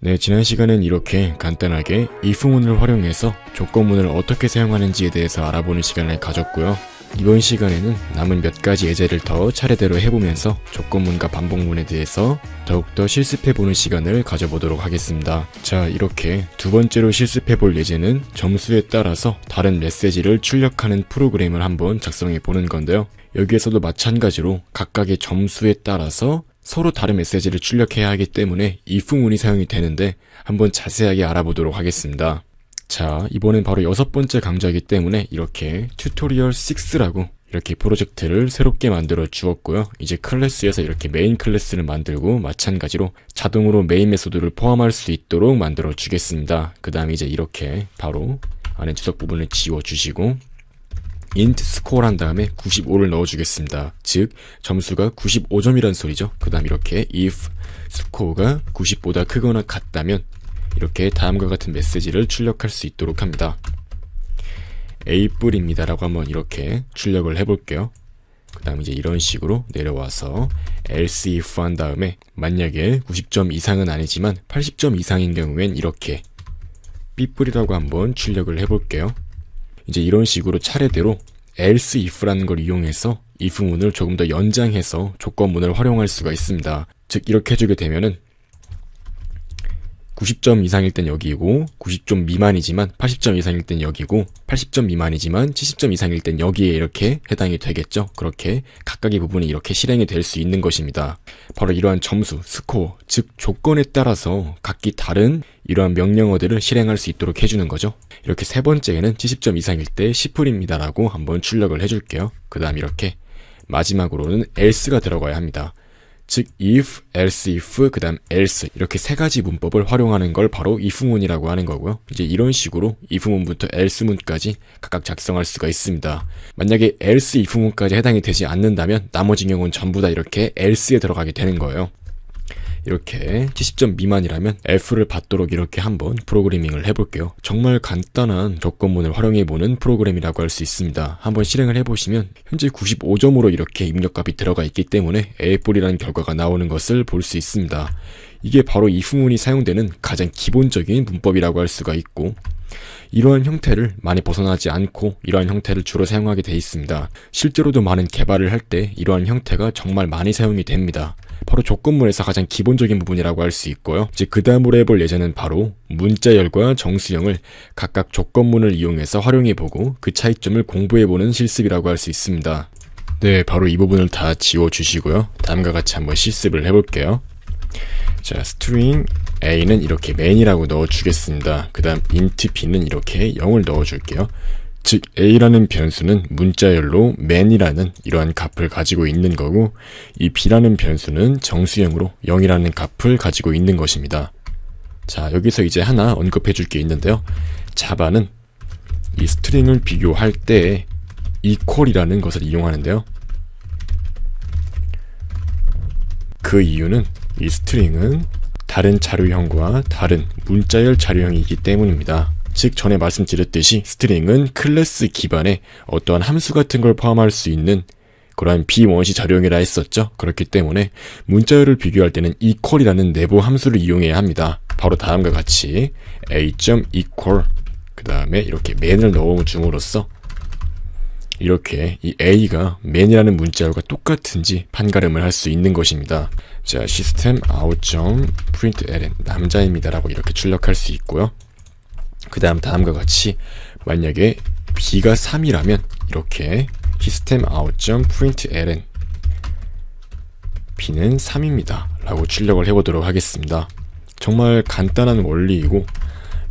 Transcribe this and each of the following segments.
네, 지난 시간엔 이렇게 간단하게 if문을 활용해서 조건문을 어떻게 사용하는지에 대해서 알아보는 시간을 가졌고요. 이번 시간에는 남은 몇 가지 예제를 더 차례대로 해보면서 조건문과 반복문에 대해서 더욱더 실습해보는 시간을 가져보도록 하겠습니다. 자, 이렇게 두 번째로 실습해볼 예제는 점수에 따라서 다른 메시지를 출력하는 프로그램을 한번 작성해보는 건데요. 여기에서도 마찬가지로 각각의 점수에 따라서 서로 다른 메시지를 출력해야 하기 때문에 if문이 사용이 되는데 한번 자세하게 알아보도록 하겠습니다. 자, 이번엔 바로 6번째 강좌이기 때문에 이렇게 튜토리얼 6라고 이렇게 프로젝트를 새롭게 만들어 주었고요. 이제 클래스에서 이렇게 메인 클래스를 만들고 마찬가지로 자동으로 메인 메소드를 포함할 수 있도록 만들어 주겠습니다. 그 다음에 이제 이렇게 바로 안에 주석 부분을 지워 주시고 int score 한 다음에 95를 넣어주겠습니다. 즉 점수가 95점이란 소리죠. 그 다음 이렇게 if score가 90보다 크거나 같다면 이렇게 다음과 같은 메시지를 출력할 수 있도록 합니다. A뿔입니다 라고 한번 이렇게 출력을 해볼게요. 그 다음 이제 이런 식으로 내려와서 else if 한 다음에 만약에 90점 이상은 아니지만 80점 이상인 경우엔 이렇게 B뿔이라고 한번 출력을 해볼게요. 이제 이런 식으로 차례대로 else if라는 걸 이용해서 if문을 조금 더 연장해서 조건문을 활용할 수가 있습니다. 즉 이렇게 해주게 되면은 90점 이상일 땐 여기이고 90점 미만이지만 80점 이상일 땐 여기고 80점 미만이지만 70점 이상일 땐 여기에 이렇게 해당이 되겠죠. 그렇게 각각의 부분이 이렇게 실행이 될 수 있는 것입니다. 바로 이러한 점수, 스코어, 즉 조건에 따라서 각기 다른 이러한 명령어들을 실행할 수 있도록 해주는 거죠. 이렇게 세 번째에는 70점 이상일 때 10풀입니다 라고 한번 출력을 해줄게요. 그 다음 이렇게 마지막으로는 else가 들어가야 합니다. 즉 if, else if, 그 다음 else 이렇게 세 가지 문법을 활용하는 걸 바로 if문이라고 하는 거고요. 이제 이런 식으로 if문부터 else문까지 각각 작성할 수가 있습니다. 만약에 else if문까지 해당이 되지 않는다면 나머지 경우는 전부 다 이렇게 else에 들어가게 되는 거예요. 이렇게 70점 미만이라면 F를 받도록 이렇게 한번 프로그래밍을 해볼게요. 정말 간단한 조건문을 활용해보는 프로그램이라고 할 수 있습니다. 한번 실행을 해보시면 현재 95점으로 이렇게 입력값이 들어가 있기 때문에 A뿔이라는 결과가 나오는 것을 볼 수 있습니다. 이게 바로 if문이 사용되는 가장 기본적인 문법이라고 할 수가 있고 이러한 형태를 많이 벗어나지 않고 이러한 형태를 주로 사용하게 돼 있습니다. 실제로도 많은 개발을 할 때 이러한 형태가 정말 많이 사용이 됩니다. 바로 조건문에서 가장 기본적인 부분이라고 할 수 있고요. 이제 그 다음으로 해볼 예제는 바로 문자열과 정수형을 각각 조건문을 이용해서 활용해보고 그 차이점을 공부해보는 실습이라고 할 수 있습니다. 네, 바로 이 부분을 다 지워주시고요. 다음과 같이 한번 실습을 해볼게요. 자, string a는 이렇게 man이라고 넣어주겠습니다. 그 다음 int b는 이렇게 0을 넣어줄게요. 즉 a라는 변수는 문자열로 man이라는 이러한 값을 가지고 있는 거고 이 b라는 변수는 정수형으로 0이라는 값을 가지고 있는 것입니다. 자, 여기서 이제 하나 언급해 줄 게 있는데요. 자바는 이 스트링을 비교할 때 equal이라는 것을 이용하는데요. 그 이유는 이 스트링은 다른 자료형과 다른 문자열 자료형이기 때문입니다. 즉 전에 말씀드렸듯이 스트링은 클래스 기반의 어떠한 함수 같은 걸 포함할 수 있는 그러한 비원시 자료형이라 했었죠. 그렇기 때문에 문자열을 비교할 때는 equal이라는 내부 함수를 이용해야 합니다. 바로 다음과 같이 a.equal 그 다음에 이렇게 man을 넣어줌으로써 이렇게 이 a가 man이라는 문자열과 똑같은지 판가름을 할 수 있는 것입니다. 자, system out.println 남자입니다 라고 이렇게 출력할 수 있고요. 그 다음 다음과 같이 만약에 b가 3이라면 이렇게 system out.println b는 3입니다 라고 출력을 해보도록 하겠습니다. 정말 간단한 원리이고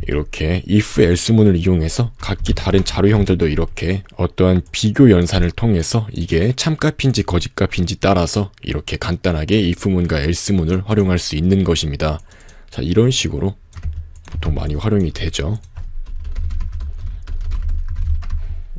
이렇게 if else문을 이용해서 각기 다른 자료형들도 이렇게 어떠한 비교 연산을 통해서 이게 참값인지 거짓값인지 따라서 이렇게 간단하게 if문과 else문을 활용할 수 있는 것입니다. 자, 이런 식으로 보통 많이 활용이 되죠.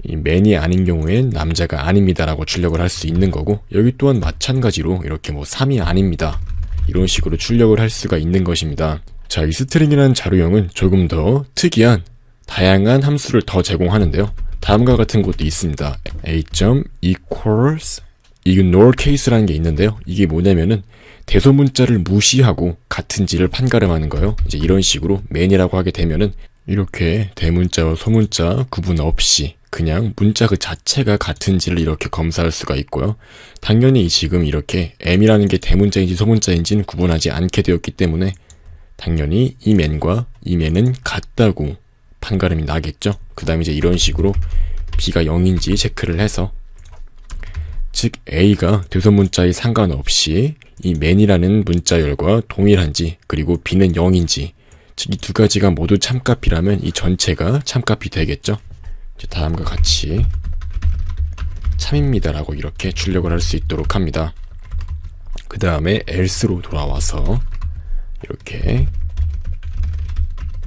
이 man이 아닌 경우엔 남자가 아닙니다 라고 출력을 할 수 있는 거고 여기 또한 마찬가지로 이렇게 뭐 3이 아닙니다 이런 식으로 출력을 할 수가 있는 것입니다. 자, 이 스트링이라는 자료형은 조금 더 특이한 다양한 함수를 더 제공하는데요. 다음과 같은 것도 있습니다. a.equals ignore case라는 게 있는데요. 이게 뭐냐면은 대소문자를 무시하고 같은지를 판가름하는 거예요. 이제 이런 식으로 man이라고 하게 되면은 이렇게 대문자와 소문자 구분 없이 그냥 문자 그 자체가 같은지를 이렇게 검사할 수가 있고요. 당연히 지금 이렇게 m이라는 게 대문자인지 소문자인지는 구분하지 않게 되었기 때문에 당연히 이 man과 이 man은 같다고 판가름이 나겠죠. 그 다음에 이제 이런 식으로 b가 0인지 체크를 해서, 즉 a가 대소문자에 상관없이 이 man이라는 문자열과 동일한지, 그리고 b는 0인지, 즉 이 두 가지가 모두 참값이라면 이 전체가 참값이 되겠죠. 다음과 같이 참입니다 라고 이렇게 출력을 할 수 있도록 합니다. 그 다음에 else로 돌아와서 이렇게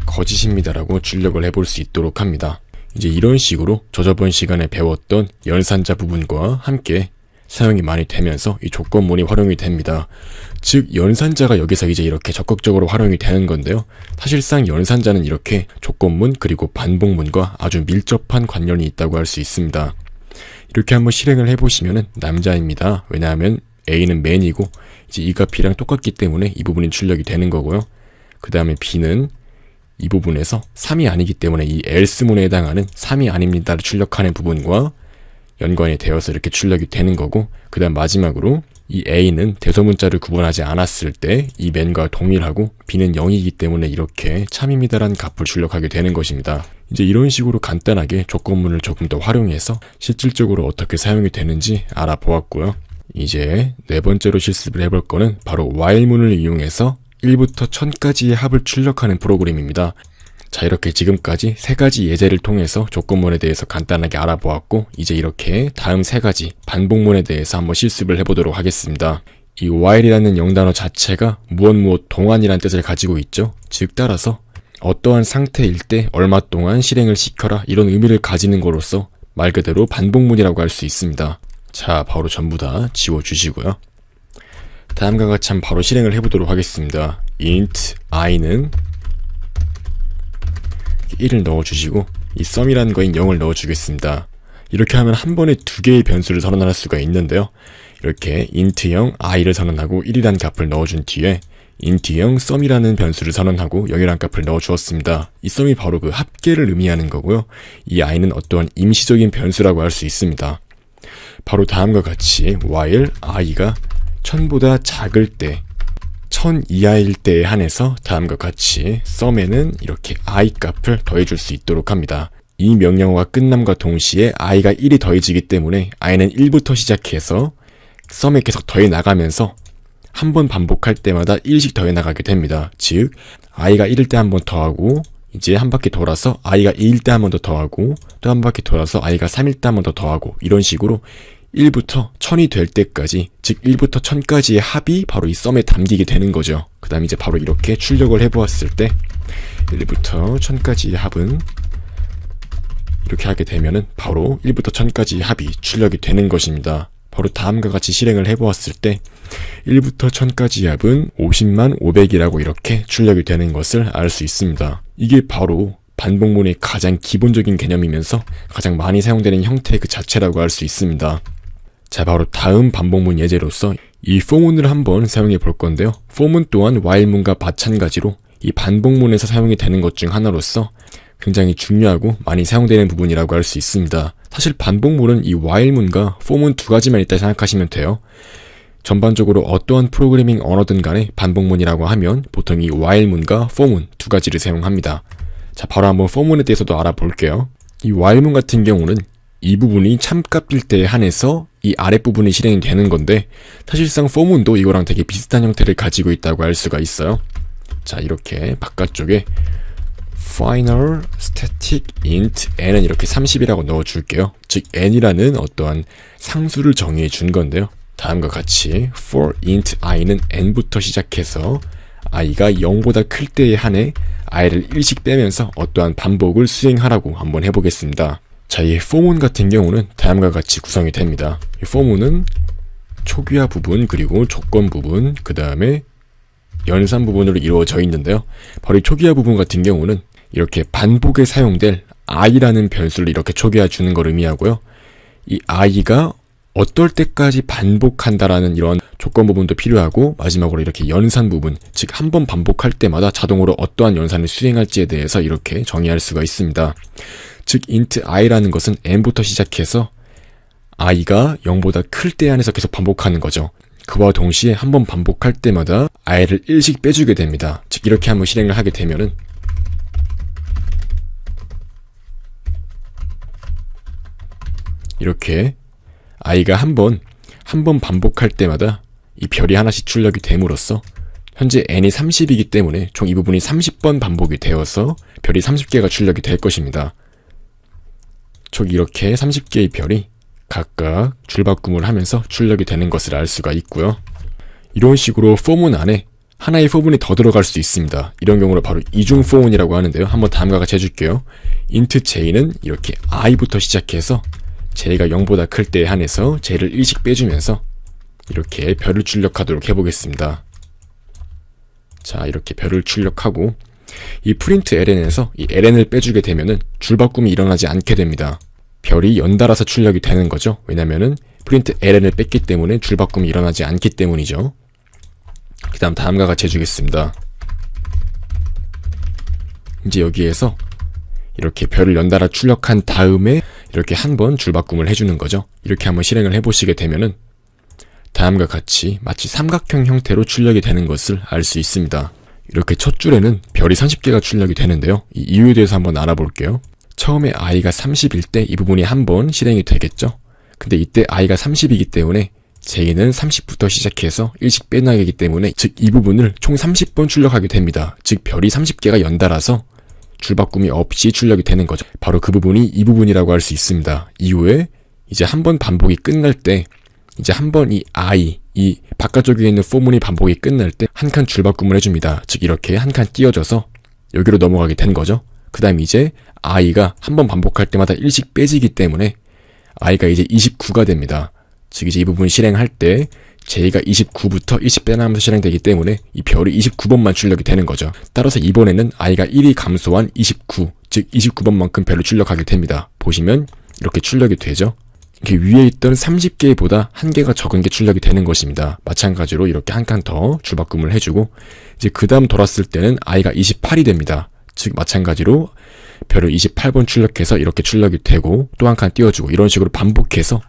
거짓입니다 라고 출력을 해볼 수 있도록 합니다. 이제 이런 식으로 저저번 시간에 배웠던 연산자 부분과 함께 사용이 많이 되면서 이 조건문이 활용이 됩니다. 즉 연산자가 여기서 이제 이렇게 적극적으로 활용이 되는 건데요. 사실상 연산자는 이렇게 조건문 그리고 반복문과 아주 밀접한 관련이 있다고 할 수 있습니다. 이렇게 한번 실행을 해보시면은 남자입니다. 왜냐하면 A는 man이고 이제 이가 B랑 똑같기 때문에 이 부분이 출력이 되는 거고요. 그 다음에 B는 이 부분에서 3이 아니기 때문에 이 else문에 해당하는 3이 아닙니다를 출력하는 부분과 연관이 되어서 이렇게 출력이 되는 거고, 그 다음 마지막으로 이 A는 대소문자를 구분하지 않았을 때 이 man과 동일하고 B는 0이기 때문에 이렇게 참입니다라는 값을 출력하게 되는 것입니다. 이제 이런 식으로 간단하게 조건문을 조금 더 활용해서 실질적으로 어떻게 사용이 되는지 알아보았고요. 이제 네 번째로 실습을 해볼 거는 바로 while문을 이용해서 1부터 1000까지의 합을 출력하는 프로그램입니다. 자, 이렇게 지금까지 세 가지 예제를 통해서 조건문에 대해서 간단하게 알아보았고, 이제 이렇게 다음 세 가지 반복문에 대해서 한번 실습을 해보도록 하겠습니다. 이 while이라는 영단어 자체가 무엇 동안이란 뜻을 가지고 있죠. 즉 따라서 어떠한 상태일 때 얼마 동안 실행을 시켜라, 이런 의미를 가지는 거로서 말 그대로 반복문이라고 할 수 있습니다. 자, 바로 전부 다 지워주시고요. 다음과 같이 한번 바로 실행을 해보도록 하겠습니다. int i는 1을 넣어주시고 이 sum이라는 거인 0을 넣어주겠습니다. 이렇게 하면 한 번에 두 개의 변수를 선언할 수가 있는데요. 이렇게 int0 i를 선언하고 1이라는 값을 넣어준 뒤에 int0 sum이라는 변수를 선언하고 0이라는 값을 넣어주었습니다. 이 sum이 바로 그 합계를 의미하는 거고요. 이 i는 어떠한 임시적인 변수라고 할 수 있습니다. 바로 다음과 같이 while i가 1000보다 작을 때 1000 이하일 때에 한해서 다음과 같이 sum에는 이렇게 i 값을 더해줄 수 있도록 합니다. 이 명령어가 끝남과 동시에 i가 1이 더해지기 때문에 i는 1부터 시작해서 sum에 계속 더해 나가면서 한 번 반복할 때마다 1씩 더해 나가게 됩니다. 즉 i가 1일 때 한 번 더하고 이제 한 바퀴 돌아서 i가 2일 때 한 번 더 더하고 또 한 바퀴 돌아서 i가 3일 때 한 번 더 더하고 이런 식으로 1부터 1000이 될 때까지, 즉 1부터 1000까지의 합이 바로 이 sum에 담기게 되는 거죠. 그 다음 이제 바로 이렇게 출력을 해보았을 때 1부터 1000까지의 합은 이렇게 하게 되면은 바로 1부터 1000까지의 합이 출력이 되는 것입니다. 바로 다음과 같이 실행을 해보았을 때 1부터 1000까지의 합은 50만 500이라고 이렇게 출력이 되는 것을 알 수 있습니다. 이게 바로 반복문의 가장 기본적인 개념이면서 가장 많이 사용되는 형태 그 자체라고 할 수 있습니다. 자, 바로 다음 반복문 예제로서 이 for문을 한번 사용해 볼 건데요. for문 또한 while문과 마찬가지로 이 반복문에서 사용이 되는 것 중 하나로서 굉장히 중요하고 많이 사용되는 부분이라고 할 수 있습니다. 사실 반복문은 이 while문과 for문 두 가지만 있다 생각하시면 돼요. 전반적으로 어떠한 프로그래밍 언어든 간에 반복문이라고 하면 보통 이 while문과 for문 두 가지를 사용합니다. 자, 바로 한번 for문에 대해서도 알아볼게요. 이 while문 같은 경우는 이 부분이 참값일 때에 한해서 이 아랫부분이 실행이 되는 건데, 사실상 for문도 이거랑 되게 비슷한 형태를 가지고 있다고 할 수가 있어요. 자, 이렇게 바깥쪽에 final static int n은 이렇게 30이라고 넣어줄게요. 즉 n이라는 어떠한 상수를 정의해 준 건데요. 다음과 같이 for int i는 n부터 시작해서 i가 0보다 클 때에 한해 i를 1씩 빼면서 어떠한 반복을 수행하라고 한번 해보겠습니다. 자, 이 for문 같은 경우는 다음과 같이 구성이 됩니다. 이 for문은 초기화 부분, 그리고 조건 부분, 그 다음에 연산 부분으로 이루어져 있는데요. 바로 이 초기화 부분 같은 경우는 이렇게 반복에 사용될 i라는 변수를 이렇게 초기화 주는 걸 의미하고요. 이 i가 어떨 때까지 반복한다라는 이런 조건 부분도 필요하고, 마지막으로 이렇게 연산 부분, 즉 한 번 반복할 때마다 자동으로 어떠한 연산을 수행할지에 대해서 이렇게 정의할 수가 있습니다. 즉 int i라는 것은 n부터 시작해서 i가 0보다 클 때 안에서 계속 반복하는 거죠. 그와 동시에 한 번 반복할 때마다 i를 1씩 빼주게 됩니다. 즉 이렇게 한번 실행을 하게 되면은 이렇게 i가 한 번 반복할 때마다 이 별이 하나씩 출력이 됨으로써 현재 n이 30이기 때문에 총 이 부분이 30번 반복이 되어서 별이 30개가 출력이 될 것입니다. 총 이렇게 30개의 별이 각각 줄바꿈을 하면서 출력이 되는 것을 알 수가 있고요. 이런 식으로 포문 안에 하나의 포문이 더 들어갈 수 있습니다. 이런 경우를 바로 이중 포문이라고 하는데요. 한번 다음과 같이 해줄게요. int j는 이렇게 i부터 시작해서 j가 0보다 클 때에 한해서 j를 1씩 빼주면서 이렇게 별을 출력하도록 해보겠습니다. 자, 이렇게 별을 출력하고 이 print ln에서 이 ln을 빼주게 되면은 줄바꿈이 일어나지 않게 됩니다. 별이 연달아서 출력이 되는 거죠. 왜냐면은 print ln을 뺐기 때문에 줄바꿈이 일어나지 않기 때문이죠. 그 다음 다음과 같이 해주겠습니다. 이제 여기에서 이렇게 별을 연달아 출력한 다음에 이렇게 한번 줄바꿈을 해주는 거죠. 이렇게 한번 실행을 해보시게 되면은 다음과 같이 마치 삼각형 형태로 출력이 되는 것을 알 수 있습니다. 이렇게 첫 줄에는 별이 30개가 출력이 되는데요. 이 이유에 대해서 한번 알아볼게요. 처음에 i가 30일 때 이 부분이 한번 실행이 되겠죠. 근데 이때 i가 30이기 때문에 j는 30부터 시작해서 1씩 빼나가기 때문에 즉 이 부분을 총 30번 출력하게 됩니다. 즉 별이 30개가 연달아서 줄바꿈이 없이 출력이 되는 거죠. 바로 그 부분이 이 부분이라고 할 수 있습니다. 이후에 이제 한번 반복이 끝날 때 이제 한번 이 i, 이 바깥쪽에 있는 포문이 반복이 끝날 때 한 칸 줄바꿈을 해줍니다. 즉 이렇게 한 칸 띄워져서 여기로 넘어가게 된 거죠. 그 다음 이제 i가 한 번 반복할 때마다 1씩 빼지기 때문에 i가 이제 29가 됩니다. 즉 이제 이 부분 실행할 때 j가 29부터 1씩 빼나가면서 실행되기 때문에 이 별이 29번만 출력이 되는 거죠. 따라서 이번에는 i가 1이 감소한 29, 즉 29번만큼 별을 출력하게 됩니다. 보시면 이렇게 출력이 되죠. 이렇게 위에 있던 30개보다 한 개가 적은 게 출력이 되는 것입니다. 마찬가지로 이렇게 한 칸 더 줄바꿈을 해주고 이제 그 다음 돌았을 때는 i가 28이 됩니다. 즉 마찬가지로 별을 28번 출력해서 이렇게 출력이 되고 또 한 칸 띄워주고 이런 식으로 반복해서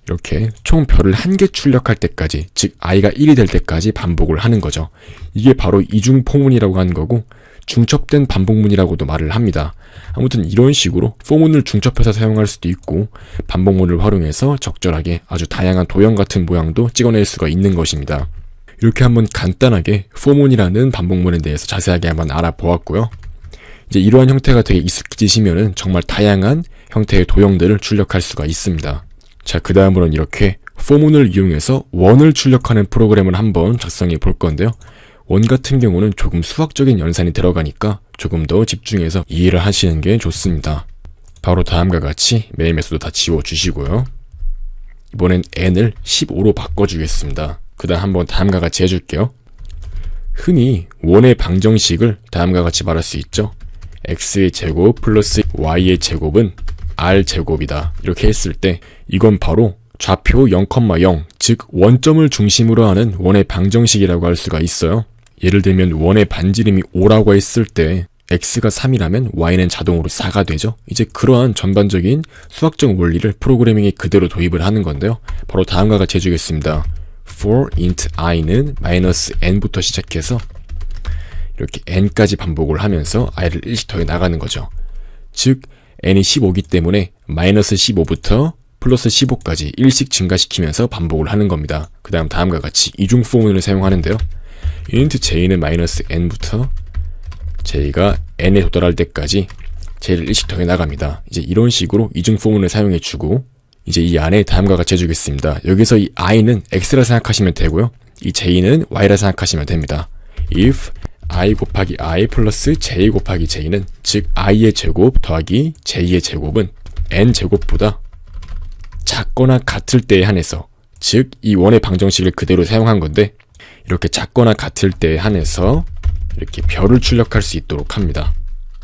이렇게 총 별을 한 개 출력할 때까지, 즉 i가 1이 될 때까지 반복을 하는 거죠. 이게 바로 이중 포문이라고 하는 거고 중첩된 반복문이라고도 말을 합니다. 아무튼 이런 식으로 포문을 중첩해서 사용할 수도 있고 반복문을 활용해서 적절하게 아주 다양한 도형 같은 모양도 찍어낼 수가 있는 것입니다. 이렇게 한번 간단하게 포문이라는 반복문에 대해서 자세하게 한번 알아보았고요. 이제 이러한 형태가 되게 익숙해지시면은 정말 다양한 형태의 도형들을 출력할 수가 있습니다. 자, 그 다음으로는 이렇게 포문을 이용해서 원을 출력하는 프로그램을 한번 작성해 볼 건데요. 원 같은 경우는 조금 수학적인 연산이 들어가니까 조금 더 집중해서 이해를 하시는 게 좋습니다. 바로 다음과 같이 메인 메소드 다 지워주시고요. 이번엔 n을 15로 바꿔주겠습니다. 그 다음 한번 다음과 같이 해줄게요. 흔히 원의 방정식을 다음과 같이 말할 수 있죠. x의 제곱 플러스 y의 제곱은 r제곱이다. 이렇게 했을 때 이건 바로 좌표 0,0, 즉 원점을 중심으로 하는 원의 방정식이라고 할 수가 있어요. 예를 들면 원의 반지름이 5라고 했을 때 x가 3이라면 y는 자동으로 4가 되죠. 이제 그러한 전반적인 수학적 원리를 프로그래밍에 그대로 도입을 하는 건데요. 바로 다음과 같이 해주겠습니다. for int i는 -n부터 시작해서 이렇게 n까지 반복을 하면서 i를 1씩 더해 나가는 거죠. 즉 n이 15이기 때문에 -15부터 플러스 15까지 1씩 증가시키면서 반복을 하는 겁니다. 그 다음 다음과 같이 이중 포문을 사용하는데요. int j는 -n부터 j가 n에 도달할 때까지 j를 1씩 더해 나갑니다. 이제 이런 식으로 이중 포문을 사용해주고 이제 이 안에 다음과 같이 해주겠습니다. 여기서 이 i는 x라 생각하시면 되고요. 이 j는 y라 생각하시면 됩니다. if i 곱하기 i 플러스 j 곱하기 j는 즉 i의 제곱 더하기 j의 제곱은 n 제곱보다 작거나 같을 때에 한해서, 즉 이 원의 방정식을 그대로 사용한 건데 이렇게 작거나 같을 때에 한해서 이렇게 별을 출력할 수 있도록 합니다.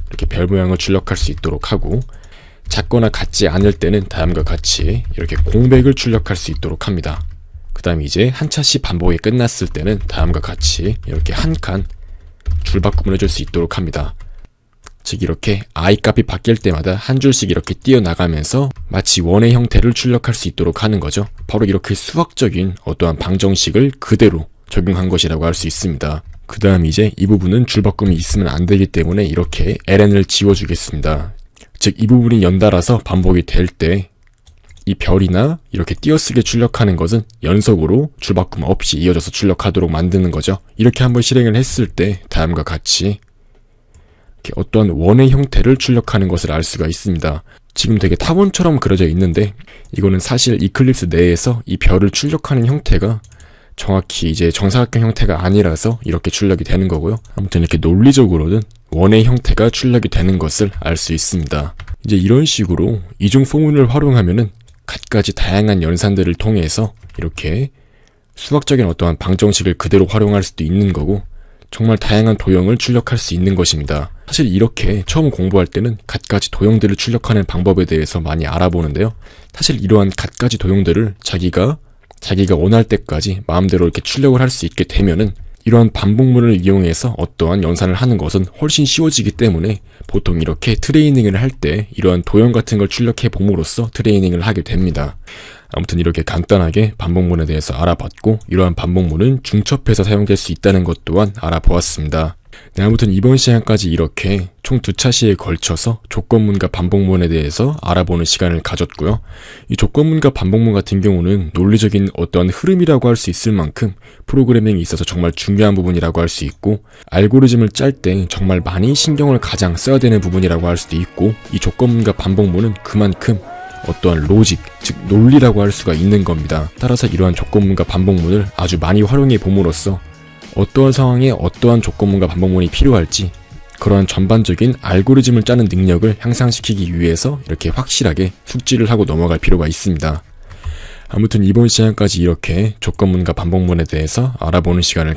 이렇게 별 모양을 출력할 수 있도록 하고 작거나 같지 않을 때는 다음과 같이 이렇게 공백을 출력할 수 있도록 합니다. 그 다음에 이제 한 차씩 반복이 끝났을 때는 다음과 같이 이렇게 한 칸 줄바꿈을 해줄 수 있도록 합니다. 즉 이렇게 I 값이 바뀔 때마다 한 줄씩 이렇게 띄어나가면서 마치 원의 형태를 출력할 수 있도록 하는 거죠. 바로 이렇게 수학적인 어떠한 방정식을 그대로 적용한 것이라고 할 수 있습니다. 그 다음 이제 이 부분은 줄바꿈이 있으면 안 되기 때문에 이렇게 ln을 지워주겠습니다. 즉 이 부분이 연달아서 반복이 될 때 이 별이나 이렇게 띄어쓰게 출력하는 것은 연속으로 줄바꿈 없이 이어져서 출력하도록 만드는 거죠. 이렇게 한번 실행을 했을 때 다음과 같이 이렇게 어떠한 원의 형태를 출력하는 것을 알 수가 있습니다. 지금 되게 타원처럼 그려져 있는데 이거는 사실 이클립스 내에서 이 별을 출력하는 형태가 정확히 이제 정사각형 형태가 아니라서 이렇게 출력이 되는 거고요. 아무튼 이렇게 논리적으로는 원의 형태가 출력이 되는 것을 알 수 있습니다. 이제 이런 식으로 이중 포문을 활용하면은 갖가지 다양한 연산들을 통해서 이렇게 수학적인 어떠한 방정식을 그대로 활용할 수도 있는 거고 정말 다양한 도형을 출력할 수 있는 것입니다. 사실 이렇게 처음 공부할 때는 갖가지 도형들을 출력하는 방법에 대해서 많이 알아보는데요. 사실 이러한 갖가지 도형들을 자기가 원할 때까지 마음대로 이렇게 출력을 할 수 있게 되면은 이러한 반복문을 이용해서 어떠한 연산을 하는 것은 훨씬 쉬워지기 때문에 보통 이렇게 트레이닝을 할 때 이러한 도형 같은 걸 출력해 봄으로써 트레이닝을 하게 됩니다. 아무튼 이렇게 간단하게 반복문에 대해서 알아봤고 이러한 반복문은 중첩해서 사용될 수 있다는 것 또한 알아보았습니다. 네, 아무튼 이번 시간까지 이렇게 총 2차시에 걸쳐서 조건문과 반복문에 대해서 알아보는 시간을 가졌고요. 이 조건문과 반복문 같은 경우는 논리적인 어떠한 흐름이라고 할 수 있을 만큼 프로그래밍에 있어서 정말 중요한 부분이라고 할 수 있고 알고리즘을 짤 때 정말 많이 신경을 가장 써야 되는 부분이라고 할 수도 있고 이 조건문과 반복문은 그만큼 어떠한 로직, 즉 논리라고 할 수가 있는 겁니다. 따라서 이러한 조건문과 반복문을 아주 많이 활용해 봄으로써 어떠한 상황에 어떠한 조건문과 반복문이 필요할지 그러한 전반적인 알고리즘을 짜는 능력을 향상시키기 위해서 이렇게 확실하게 숙지를 하고 넘어갈 필요가 있습니다. 아무튼 이번 시간까지 이렇게 조건문과 반복문에 대해서 알아보는 시간을